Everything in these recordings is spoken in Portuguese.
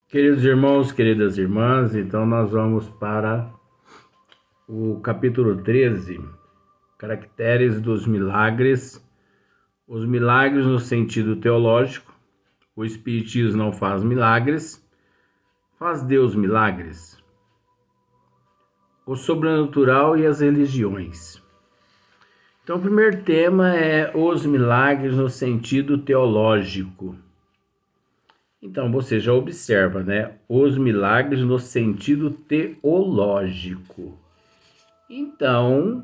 Queridos irmãos, queridas irmãs, então nós vamos para o capítulo 13, Caracteres dos Milagres. Os milagres no sentido teológico. O Espiritismo não faz milagres, faz Deus milagres. O sobrenatural e as religiões. Então, o primeiro tema é os milagres no sentido teológico. Então, você já observa, né? Os milagres no sentido teológico. Então,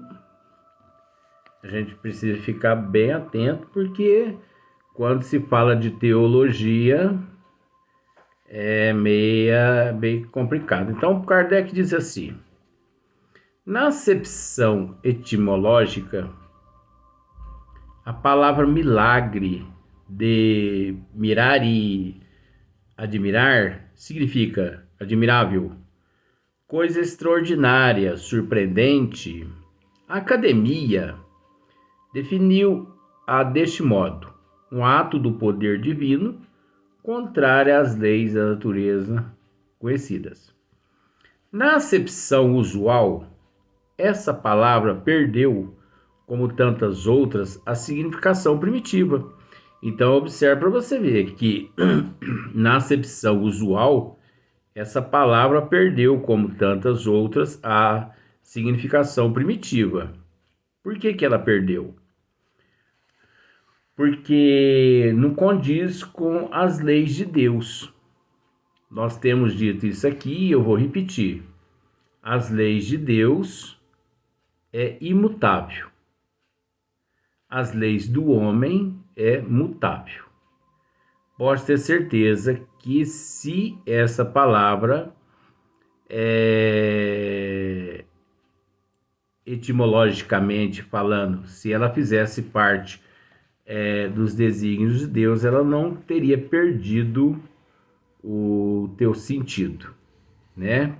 a gente precisa ficar bem atento, porque quando se fala de teologia, é meio complicado. Então, Kardec diz assim: na acepção etimológica, a palavra milagre, de mirar e admirar, significa admirável, coisa extraordinária, surpreendente. A academia definiu-a deste modo: um ato do poder divino contrário às leis da natureza conhecidas. Na acepção usual, essa palavra perdeu, como tantas outras, a significação primitiva. Então, observe para você ver que, na acepção usual, essa palavra perdeu, como tantas outras, a significação primitiva. Por que ela perdeu? Porque não condiz com as leis de Deus. Nós temos dito isso aqui e eu vou repetir. As leis de Deus é imutável. As leis do homem é mutável. Pode ter certeza que se essa palavra etimologicamente falando, se ela fizesse parte dos desígnios de Deus, ela não teria perdido o teu sentido, né?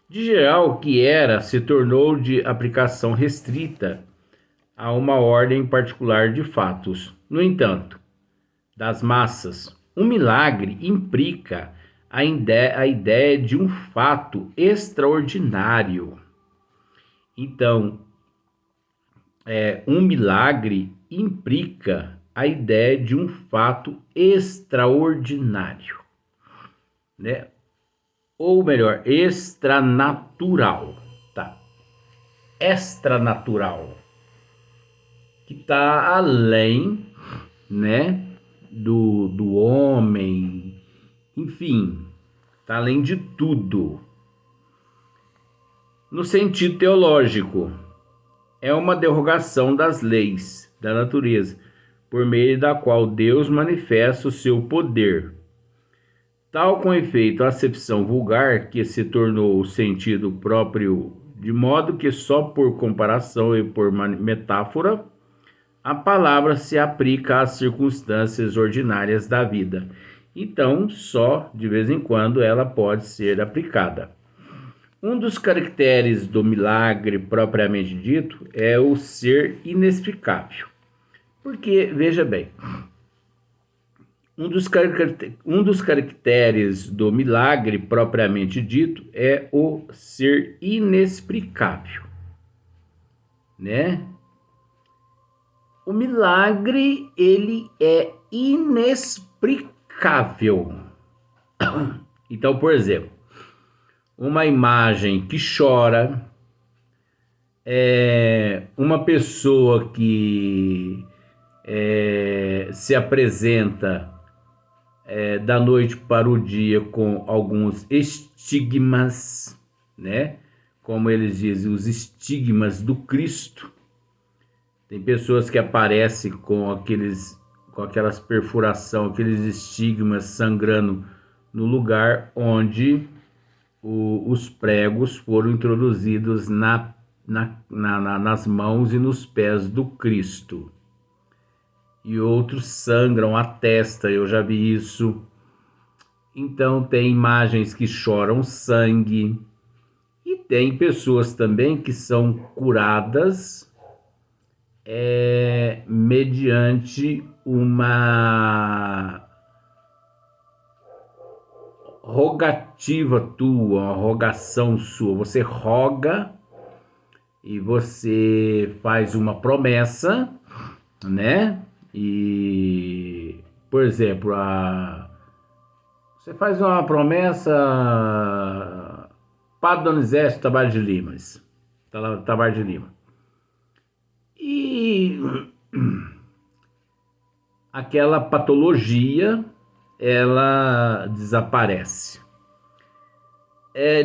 De geral, o que era se tornou de aplicação restrita a uma ordem particular de fatos. No entanto, das massas, um milagre implica a ideia de um fato extraordinário. Então, um milagre implica a ideia de um fato extraordinário, né? Ou melhor, extranatural, tá? Extranatural, que está além, né, do homem, enfim, está além de tudo. No sentido teológico, é uma derrogação das leis da natureza, por meio da qual Deus manifesta o seu poder. Tal com efeito a acepção vulgar, que se tornou o sentido próprio, de modo que só por comparação e por metáfora, a palavra se aplica às circunstâncias ordinárias da vida. Então, só de vez em quando ela pode ser aplicada. Um dos caracteres do milagre propriamente dito é o ser inexplicável. Porque, veja bem, um dos caracteres do milagre propriamente dito é o ser inexplicável, né? O milagre, ele é inexplicável. Então, por exemplo, uma imagem que chora, uma pessoa que se apresenta da noite para o dia com alguns estigmas, né? Como eles dizem, os estigmas do Cristo. Tem pessoas que aparecem com aquelas perfuração, aqueles estigmas sangrando no lugar onde os pregos foram introduzidos nas mãos e nos pés do Cristo. E outros sangram a testa, eu já vi isso. Então tem imagens que choram sangue. E tem pessoas também que são curadas mediante uma rogativa tua, uma rogação sua. Você roga e você faz uma promessa, né? E, por exemplo, você faz uma promessa, Padre Donizete Tavares de Lima. E aquela patologia, ela desaparece.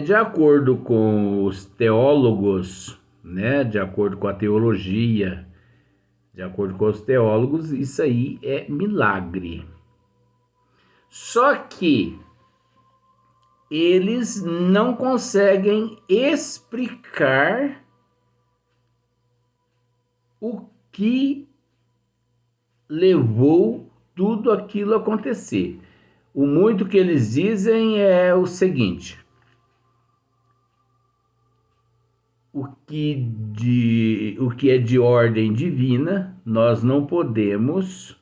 De acordo com os teólogos, né, de acordo com a teologia, de acordo com os teólogos, isso aí é milagre. Só que eles não conseguem explicar o que levou tudo aquilo a acontecer. O muito que eles dizem é o seguinte: o que é de ordem divina, nós não podemos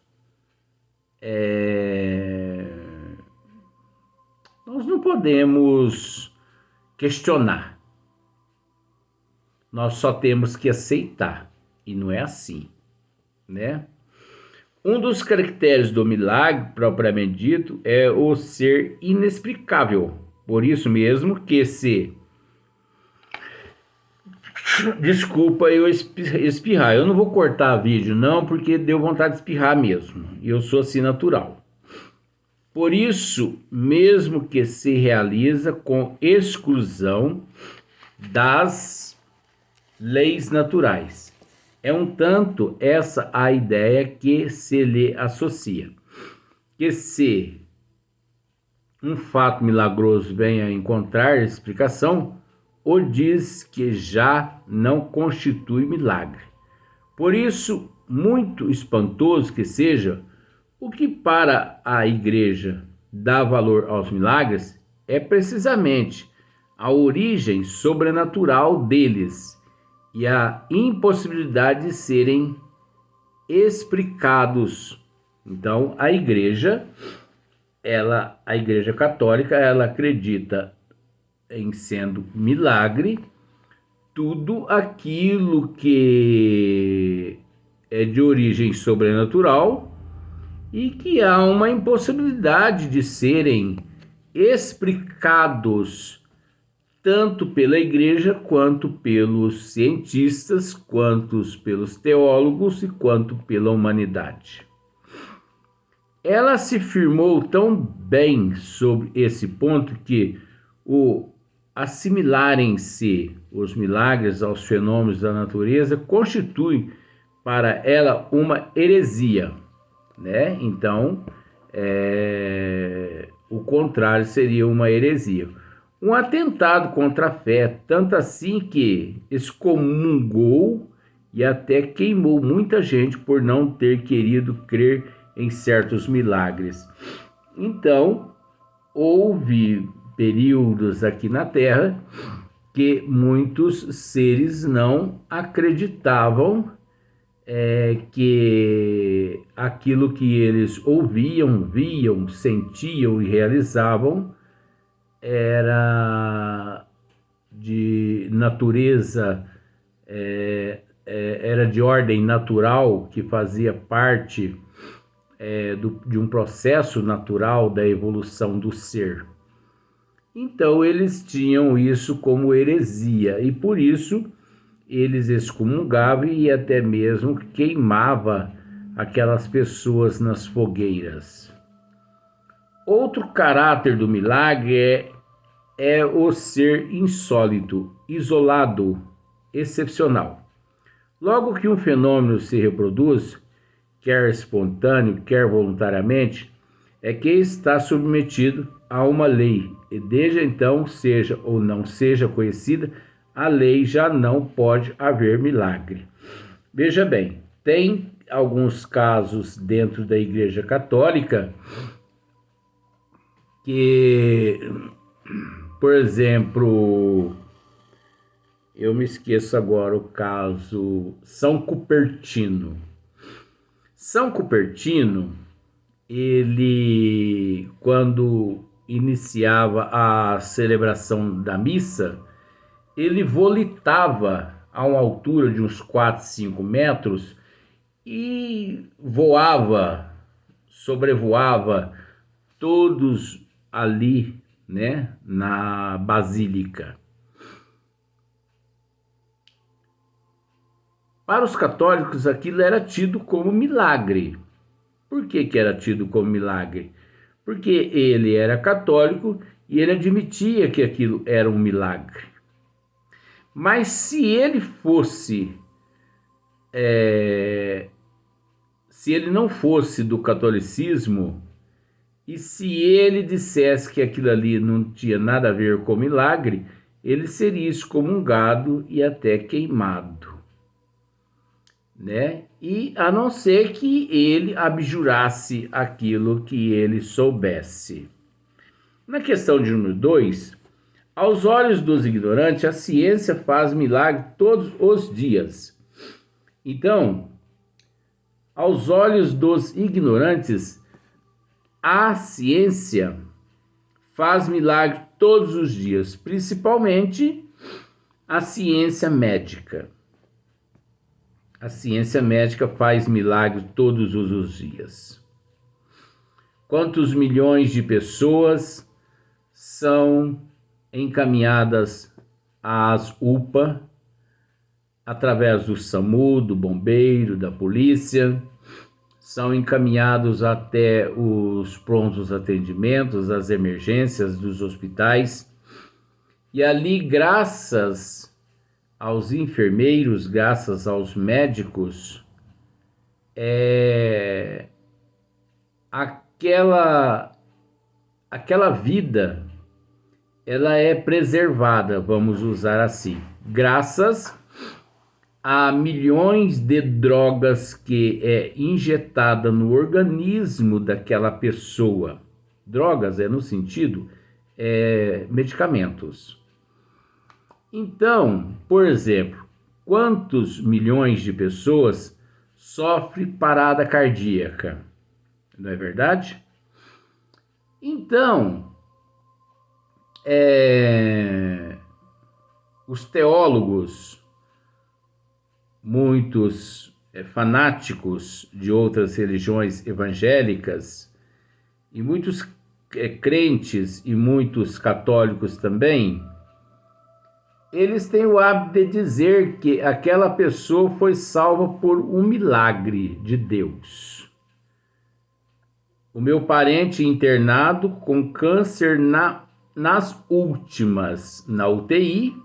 questionar. Nós só temos que aceitar. E não é assim, né? Um dos caracteres do milagre, propriamente dito, é o ser inexplicável. Por isso mesmo que Desculpa eu espirrar. Eu não vou cortar vídeo não, porque deu vontade de espirrar mesmo. Eu sou assim natural. Por isso mesmo que se realiza com exclusão das leis naturais. É um tanto essa a ideia que se lhe associa. Que se um fato milagroso venha a encontrar explicação, o diz que já não constitui milagre. Por isso, muito espantoso que seja, o que para a Igreja dá valor aos milagres é precisamente a origem sobrenatural deles e a impossibilidade de serem explicados. Então, a Igreja Católica, ela acredita em sendo milagre tudo aquilo que é de origem sobrenatural e que há uma impossibilidade de serem explicados tanto pela igreja quanto pelos cientistas, quanto pelos teólogos e quanto pela humanidade. Ela se firmou tão bem sobre esse ponto que o assimilarem-se os milagres aos fenômenos da natureza constitui para ela uma heresia, né? Então, o contrário seria uma heresia. Um atentado contra a fé, tanto assim que excomungou e até queimou muita gente por não ter querido crer em certos milagres. Então, houve períodos aqui na Terra que muitos seres não acreditavam que aquilo que eles ouviam, viam, sentiam e realizavam era de natureza, era de ordem natural, que fazia parte de um processo natural da evolução do ser. Então eles tinham isso como heresia e por isso eles excomungavam e até mesmo queimavam aquelas pessoas nas fogueiras. Outro caráter do milagre é o ser insólito, isolado, excepcional. Logo que um fenômeno se reproduz, quer espontâneo, quer voluntariamente, é que está submetido a uma lei, e desde então, seja ou não seja conhecida, a lei já não pode haver milagre. Veja bem, tem alguns casos dentro da Igreja Católica que, por exemplo, eu me esqueço agora o caso São Cupertino. São Cupertino, ele, quando iniciava a celebração da missa, ele volitava a uma altura de uns 4, 5 metros e voava, sobrevoava todos ali, né, na basílica. Para os católicos, aquilo era tido como milagre. Por que era tido como milagre? Porque ele era católico e ele admitia que aquilo era um milagre. Mas se ele fosse, se ele não fosse do catolicismo, e se ele dissesse que aquilo ali não tinha nada a ver com milagre, ele seria excomungado e até queimado, né? E a não ser que ele abjurasse aquilo que ele soubesse. Na questão de número 2, aos olhos dos ignorantes, a ciência faz milagre todos os dias. Então, aos olhos dos ignorantes, a ciência faz milagre todos os dias, principalmente a ciência médica. A ciência médica faz milagre todos os dias. Quantos milhões de pessoas são encaminhadas às UPA através do SAMU, do bombeiro, da polícia, são encaminhados até os prontos atendimentos, as emergências dos hospitais, e ali, graças aos enfermeiros, graças aos médicos, aquela vida, ela é preservada, vamos usar assim, graças a milhões de drogas que é injetada no organismo daquela pessoa. Drogas no sentido, medicamentos. Então, por exemplo, quantos milhões de pessoas sofrem parada cardíaca? Não é verdade? Então, os teólogos, muitos fanáticos de outras religiões evangélicas, e muitos crentes e muitos católicos também, eles têm o hábito de dizer que aquela pessoa foi salva por um milagre de Deus. O meu parente internado com câncer nas últimas, na UTI,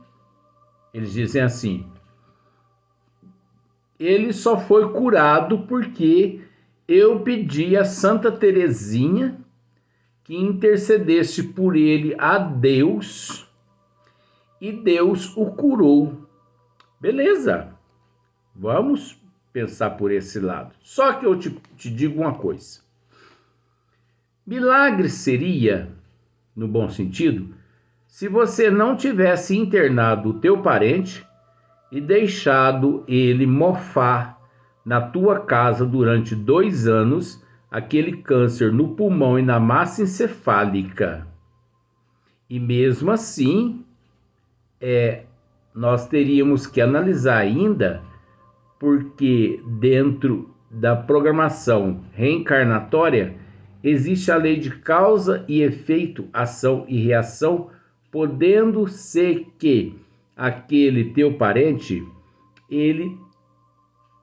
eles dizem assim, ele só foi curado porque eu pedi a Santa Teresinha que intercedesse por ele a Deus, e Deus o curou. Beleza, vamos pensar por esse lado. Só que eu te digo uma coisa. Milagre seria, no bom sentido, se você não tivesse internado o teu parente e deixado ele mofar na tua casa durante 2 anos, aquele câncer no pulmão e na massa encefálica. E mesmo assim, nós teríamos que analisar ainda, porque dentro da programação reencarnatória existe a lei de causa e efeito, ação e reação, podendo ser que aquele teu parente, ele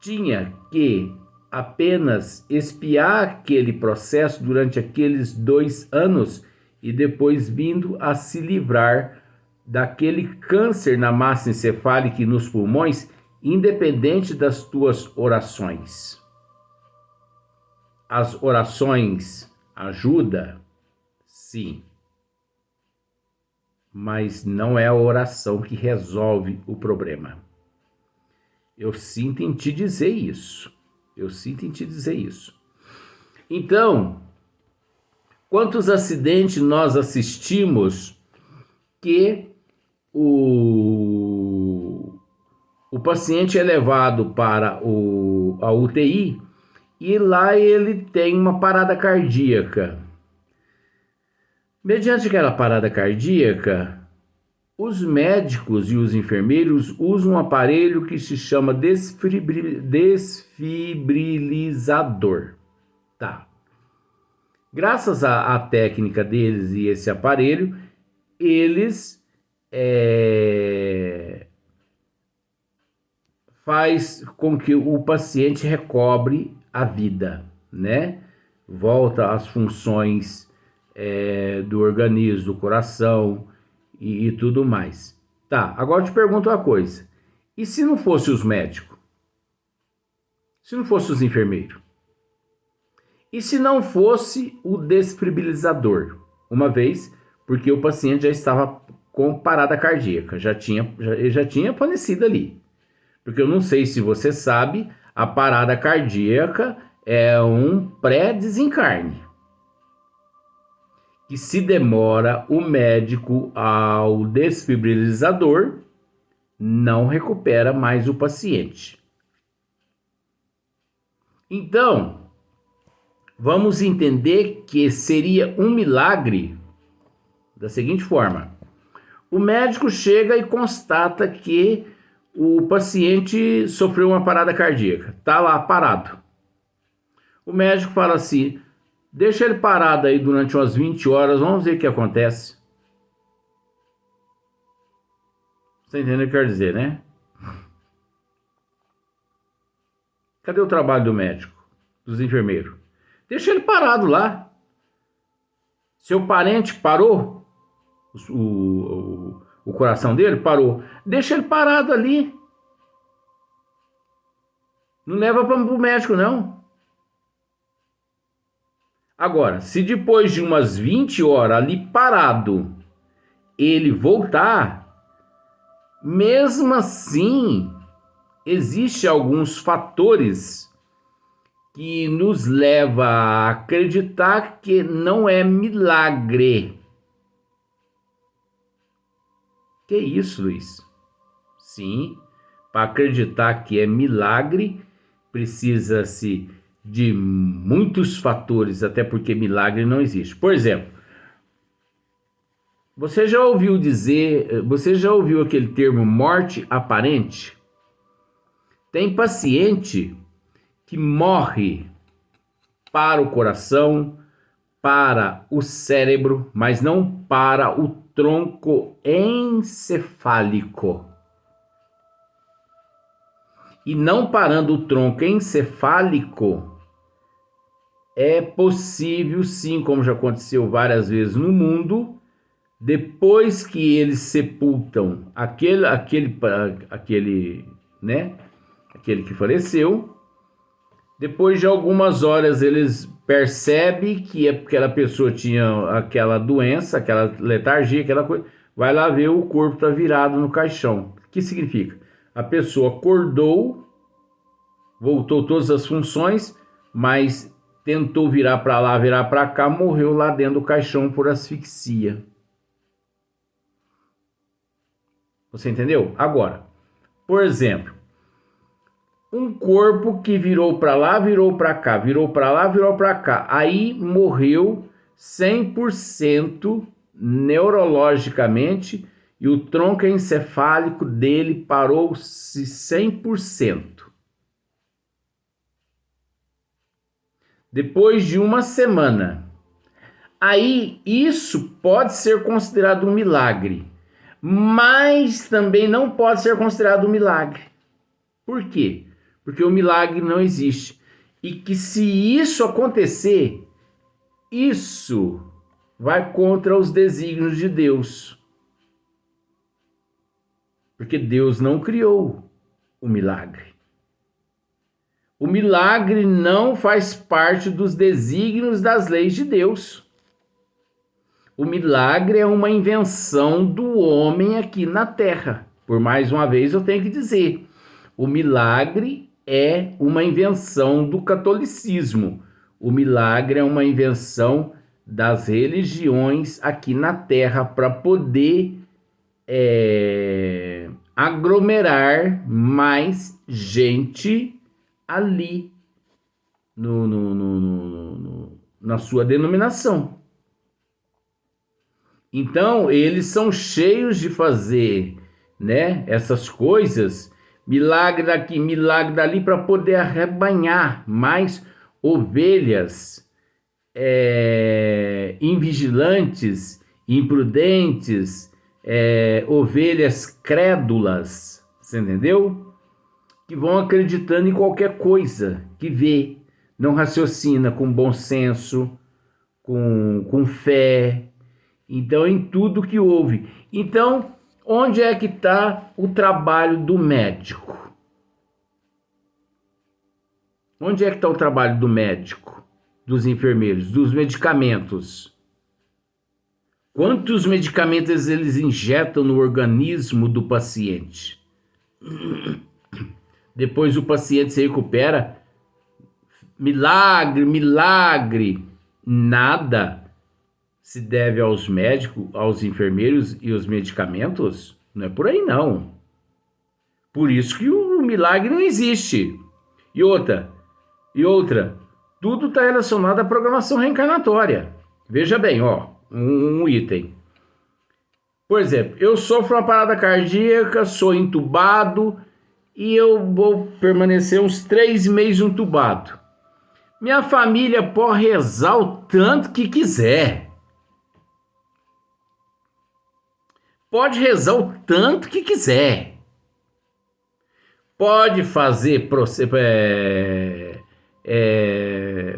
tinha que apenas expiar aquele processo durante aqueles 2 anos e depois vindo a se livrar daquele câncer na massa encefálica e nos pulmões, independente das tuas orações. As orações ajudam? Sim. Mas não é a oração que resolve o problema. Eu sinto em te dizer isso. Então, quantos acidentes nós assistimos que o paciente é levado para a UTI e lá ele tem uma parada cardíaca. Mediante aquela parada cardíaca, os médicos e os enfermeiros usam um aparelho que se chama desfibrilizador. Tá. Graças à técnica deles e esse aparelho, eles faz com que o paciente recobre a vida, né? Volta às funções do organismo, do coração e tudo mais. Tá, agora eu te pergunto uma coisa. E se não fosse os médicos? Se não fosse os enfermeiros? E se não fosse o desfibrilador? Uma vez, porque o paciente já estava com parada cardíaca, ele já tinha falecido ali. Porque eu não sei se você sabe, a parada cardíaca é um pré-desencarne. Que se demora o médico ao desfibrilizador, não recupera mais o paciente. Então, vamos entender que seria um milagre da seguinte forma: o médico chega e constata que o paciente sofreu uma parada cardíaca, está lá parado. O médico fala assim: deixa ele parado aí durante umas 20 horas, vamos ver o que acontece. Você entendeu o que eu quero dizer, né? Cadê o trabalho do médico, dos enfermeiros? Deixa ele parado lá. Seu parente parou, o coração dele parou. Deixa ele parado ali. Não leva para o médico, não. Agora, se depois de umas 20 horas ali parado, ele voltar, mesmo assim, existem alguns fatores que nos leva a acreditar que não é milagre. Que isso, Luiz? Sim, para acreditar que é milagre, precisa-se de muitos fatores, até porque milagre não existe. Por exemplo, você já ouviu aquele termo morte aparente? Tem paciente que morre para o coração, para o cérebro, mas não para o tronco encefálico. E não parando o tronco encefálico, é possível sim, como já aconteceu várias vezes no mundo, depois que eles sepultam aquele que faleceu, depois de algumas horas eles percebem que aquela pessoa tinha aquela doença, aquela letargia, aquela coisa, vai lá ver o corpo está virado no caixão. O que significa? A pessoa acordou, voltou todas as funções, mas tentou virar para lá, virar para cá, morreu lá dentro do caixão por asfixia. Você entendeu? Agora, por exemplo, um corpo que virou para lá, virou para cá, virou para lá, virou para cá, aí morreu 100% neurologicamente e o tronco encefálico dele parou-se 100%. Depois de uma semana. Aí isso pode ser considerado um milagre, mas também não pode ser considerado um milagre. Por quê? Porque o milagre não existe. E que se isso acontecer, isso vai contra os desígnios de Deus. Porque Deus não criou o milagre. O milagre não faz parte dos desígnios das leis de Deus. O milagre é uma invenção do homem aqui na Terra. Por mais uma vez eu tenho que dizer, o milagre é uma invenção do catolicismo. O milagre é uma invenção das religiões aqui na Terra para poder aglomerar mais gente ali na sua denominação. Então, eles são cheios de fazer, né, essas coisas, milagre daqui, milagre dali, para poder arrebanhar mais ovelhas invigilantes, imprudentes, ovelhas crédulas, você entendeu? Que vão acreditando em qualquer coisa que vê, não raciocina com bom senso, com fé, então em tudo que ouve. Então, onde é que está o trabalho do médico? Onde é que está o trabalho do médico, dos enfermeiros, dos medicamentos? Quantos medicamentos eles injetam no organismo do paciente? Depois o paciente se recupera. Milagre, milagre. Nada se deve aos médicos, aos enfermeiros e aos medicamentos. Não é por aí, não. Por isso que o milagre não existe. E outra, tudo está relacionado à programação reencarnatória. Veja bem, ó, um item. Por exemplo, eu sofro uma parada cardíaca, sou entubado e eu vou permanecer uns 3 meses entubado. Minha família pode rezar o tanto que quiser. Pode rezar o tanto que quiser. Pode fazer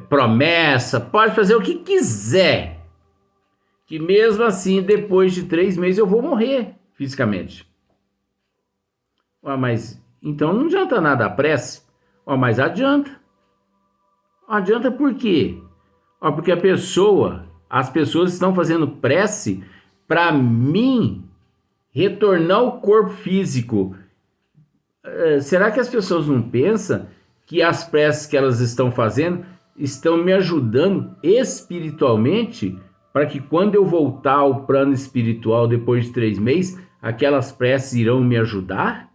promessa, pode fazer o que quiser. Que mesmo assim, depois de 3 meses, eu vou morrer fisicamente. Mas então não adianta nada a prece. Mas adianta. Adianta por quê? Porque as pessoas estão fazendo prece para mim retornar ao corpo físico. Será que as pessoas não pensam que as preces que elas estão fazendo estão me ajudando espiritualmente para que quando eu voltar ao plano espiritual depois de 3 meses, aquelas preces irão me ajudar?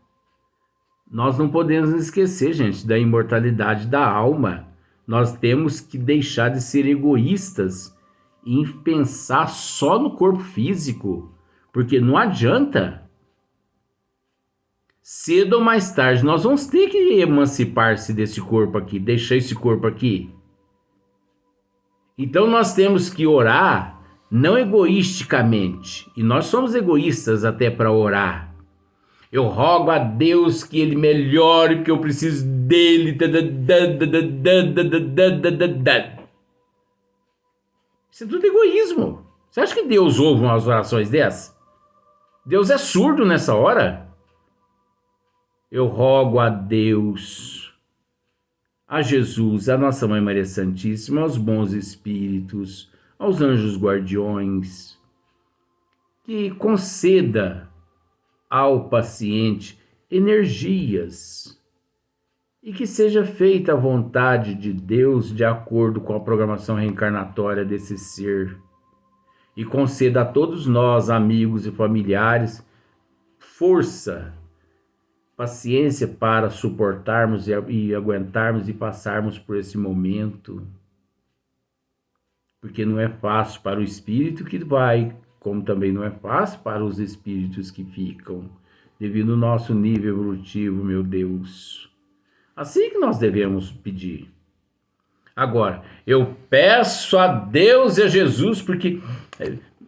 Nós não podemos esquecer, gente, da imortalidade da alma. Nós temos que deixar de ser egoístas e pensar só no corpo físico, porque não adianta. Cedo ou mais tarde, nós vamos ter que emancipar-se desse corpo aqui, deixar esse corpo aqui. Então nós temos que orar, não egoisticamente, e nós somos egoístas até para orar. Eu rogo a Deus que Ele melhore, porque eu preciso dele. Isso é tudo egoísmo. Você acha que Deus ouve umas orações dessas? Deus é surdo nessa hora? Eu rogo a Deus, a Jesus, a Nossa Mãe Maria Santíssima, aos bons espíritos, aos anjos guardiões, que conceda ao paciente energias e que seja feita a vontade de Deus de acordo com a programação reencarnatória desse ser, e conceda a todos nós, amigos e familiares, força, paciência para suportarmos e aguentarmos e passarmos por esse momento, porque não é fácil para o espírito que vai, como também não é fácil para os espíritos que ficam, devido ao nosso nível evolutivo, meu Deus. Assim que nós devemos pedir. Agora, eu peço a Deus e a Jesus, porque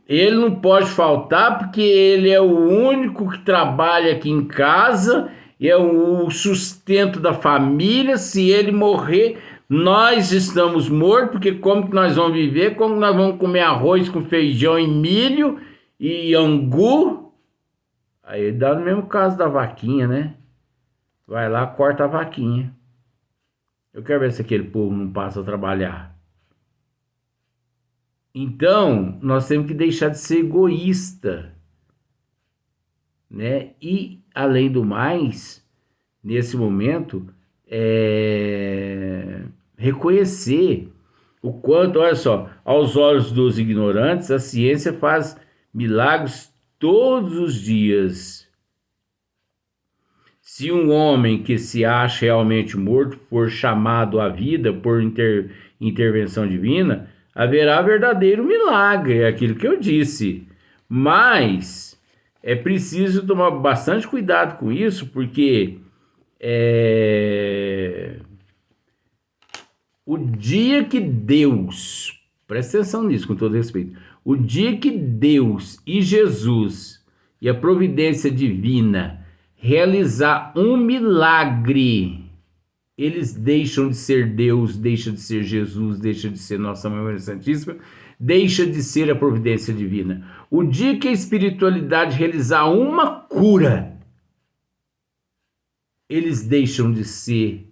Ele não pode faltar, porque Ele é o único que trabalha aqui em casa, e é o sustento da família. Se Ele morrer, nós estamos mortos, porque como que nós vamos viver? Como nós vamos comer arroz com feijão e milho e angu? Aí dá no mesmo caso da vaquinha, né? Vai lá, corta a vaquinha. Eu quero ver se aquele povo não passa a trabalhar. Então, nós temos que deixar de ser egoísta, né? E, além do mais, nesse momento, reconhecer o quanto, olha só, aos olhos dos ignorantes, a ciência faz milagres todos os dias. Se um homem que se acha realmente morto for chamado à vida por intervenção divina, haverá verdadeiro milagre, é aquilo que eu disse. Mas é preciso tomar bastante cuidado com isso, porque o dia que Deus, presta atenção nisso com todo respeito, o dia que Deus e Jesus e a providência divina realizar um milagre, eles deixam de ser Deus, deixam de ser Jesus, deixam de ser Nossa Mãe Maria Santíssima, deixa de ser a providência divina. O dia que a espiritualidade realizar uma cura, eles deixam de ser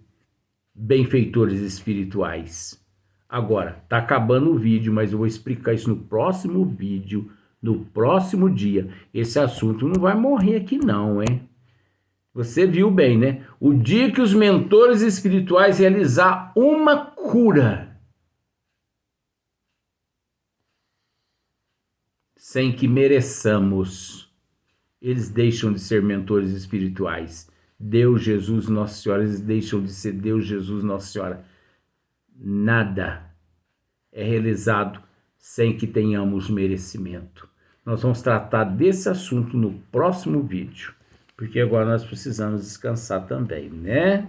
benfeitores espirituais. Agora, tá acabando o vídeo, mas eu vou explicar isso no próximo vídeo, no próximo dia. Esse assunto não vai morrer aqui não, hein? Você viu bem, né? O dia que os mentores espirituais realizar uma cura, sem que mereçamos, eles deixam de ser mentores espirituais. Deus, Jesus, Nossa Senhora, eles deixam de ser Deus, Jesus, Nossa Senhora. Nada é realizado sem que tenhamos merecimento. Nós vamos tratar desse assunto no próximo vídeo, porque agora nós precisamos descansar também, né?